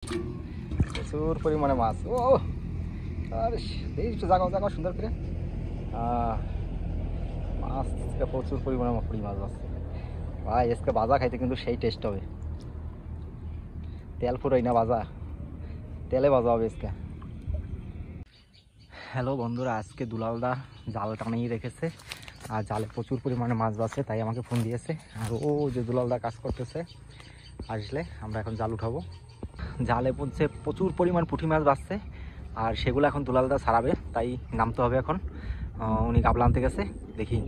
প্রচুর পরিমাণে মাছ। ও আর এই একটু জাগাও জাগাও সুন্দর করে। মাছ আজকে প্রচুর পরিমাণে পুঁটি মাছ আছে ভাই। আজকে ভাজা খাইতে কিন্তু সেই টেস্ট হবে। তেল ফুরোই না ভাজা, তেলে ভাজা হবে আজকে। হ্যালো বন্ধুরা, আজকে দুলালদা জাল টানিয়ে রেখেছে আর জালে প্রচুর পরিমাণে মাছ বাছে, তাই আমাকে ফোন দিয়েছে। আর ও যে দুলালদা কাজ করতেছে, আসলে আমরা এখন জাল উঠাবো। জালে পড়ছে প্রচুর পরিমাণ পুঁটি মাছ বাছছে আর সেগুলো এখন দুলালদা ছাড়াবে, তাই নামতে হবে এখন। উনি গাবলা আনতে গেছে, দেখি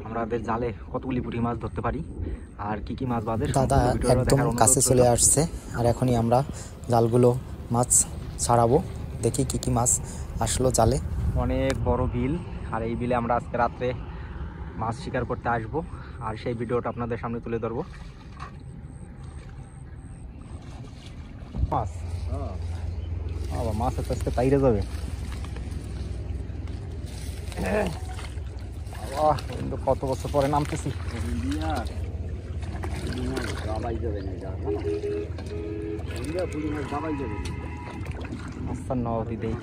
আমাদের জালে কতগুলি পুঁটি মাছ ধরতে পারি আর কি কি মাছ বাজে। দাদা একদম কাছে চলে আসছে আর এখনই আমরা জালগুলো মাছ ছাড়াবো। দেখি কি কি মাছ আসলো জালে। অনেক বড় বিল, আর এই বিলে আমরা আজকে রাত্রে মাছ শিকার করতে আসব আর সেই ভিডিওটা আপনাদের সামনে তুলে ধরবো। মাছ মাছ আজকে তাইরে যাবে। কিন্তু কত বছর পরে নামতেছি। আচ্ছা নদী দেই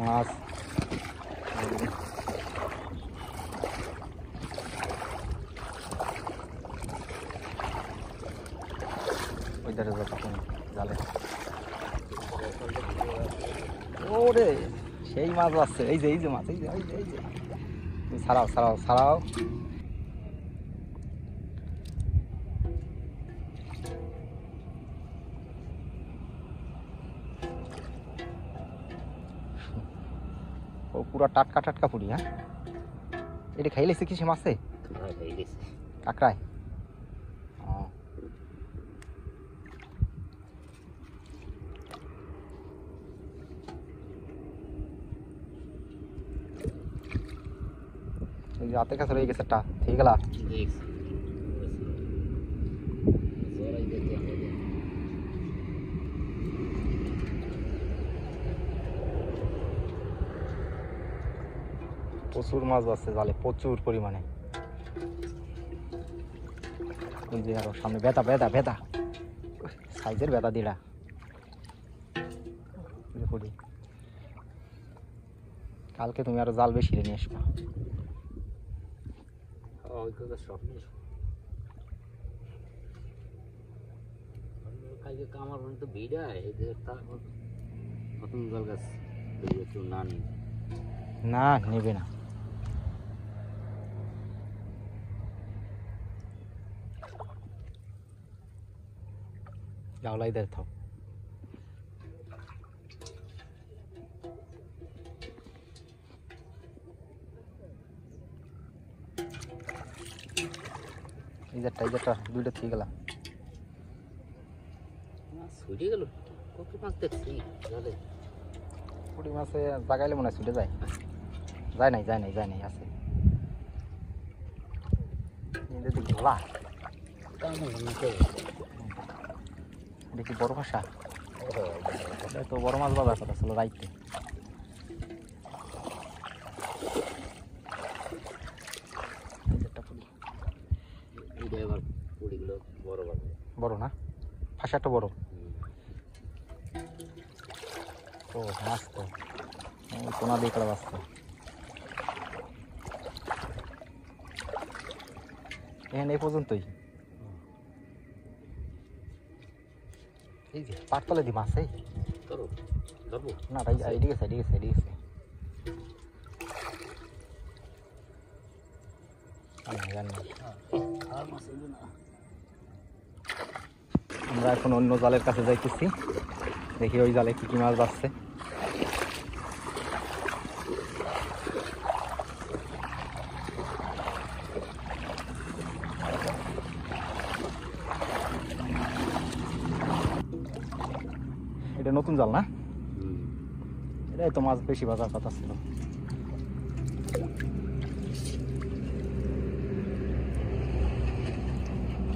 মাছ। ওই ধারে জালে ওরে সেই মাছ আসছে। এই যে এই যে মাছ, এই যে এই যে এই যে ছাড়াও ছাড়াও ছাড়াও। ও পুরা টাটকা টাটকা পুরি। হ্যাঁ, এটা খাইলেছে কি সে মাছে? কাঁকড়ায়। ওই যে হাতের কাছে রয়ে গেছে একটা, ঠিক গেলা। প্রচুর মাছ বাজছে জালে, প্রচুর পরিমাণে। ওই যে আরো সামনে বেদা বেদা বেদা, সাইজের বেদা দিলা। কালকে তুমি আরো জাল বেশি নিয়ে আসবা। আমার তো ভিড় নতুন জল গাছ না নেই, না নেবে না। জাওলাই দের থাও। এই যেটা দুইটা ঠিক গেলা। ছুটে গেল। কত মাছ দেখছি জলে। পুঁটি মাছে জাগাইলে মনে হয় ছুটে যায়। যায় নাই যায় নাই যায় নাই, আছে ঘোলা। দেখি বড় ভাষা তো বড় মাছ বাজার কথা ছিল রাইতে। বড় না, ফাঁসাটা বড়। ও মাছ তো কোনা দিয়ে করে বাঁচত। এখানে এই পর্যন্তই। এই যে পাটতলে দি মাছ। এই না ভাই, এদিকে গেছে এদিকে গেছে এদিকে গেছে। আমরা এখন অন্য জালের কাছে যাইতেছি, দেখি ওই জালে কি কি মাছ বাজছে। এটা নতুন জাল না? এটাই তো মাছ বেশি বাজার কথা ছিল।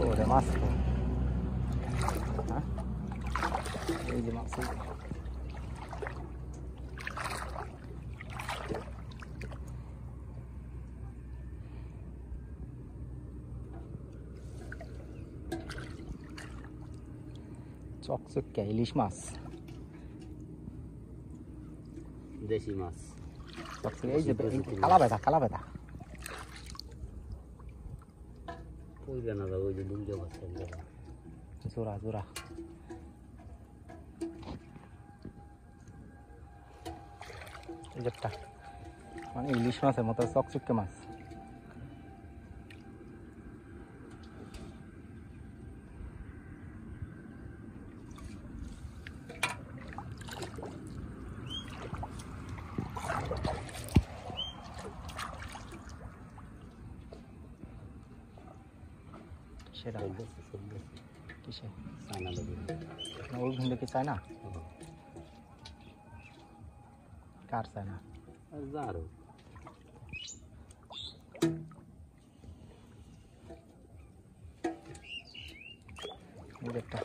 ওরে মাছ তো, হ্যাঁ এই যে মাছ। চকচকে ইলিশ মাছ, দেশি মাছ। চকচকে। এই যে কালা বেদা পইবে না যাবো, ওই যে লুঙ্গি মাছ জোড়া জোড়া। এই যে একটা মানে ইলিশ মাছের মতো চকচকে মাছ। সেটা কিসে চায়না লেগে না, ওই ভিন্দে কি চায় না? কার চায় না? আরো এই যে একটা,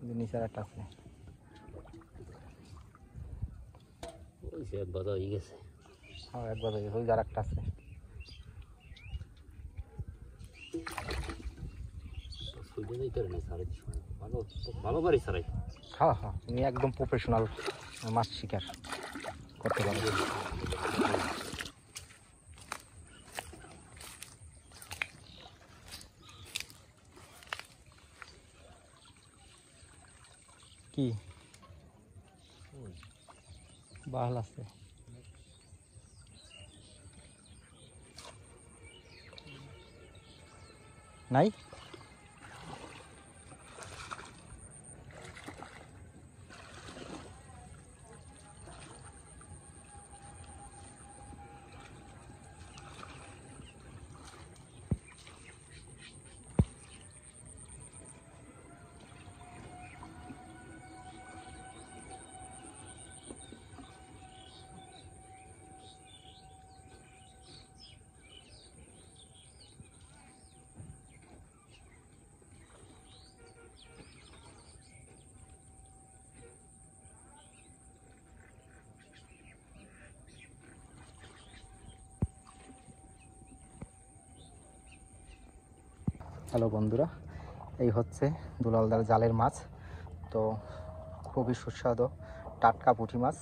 এই যে নিচের একটা আছে। ওই সে একবার হয়ে গেছে। হ্যাঁ একবার ওই যার একটা আছে। সুইডে যাইতে না সাড়ে ভালো ভালো বাড়ি সারাই। হ্যাঁ হ্যাঁ, তুমি একদম প্রফেশনাল মাছ শিকার করতে পারো। কি বাহাল আছে? নাই? হ্যালো বন্ধুরা, এই হচ্ছে দুলালদার জালের মাছ। তো খুবই সুস্বাদু টাটকা পুঁটি মাছ।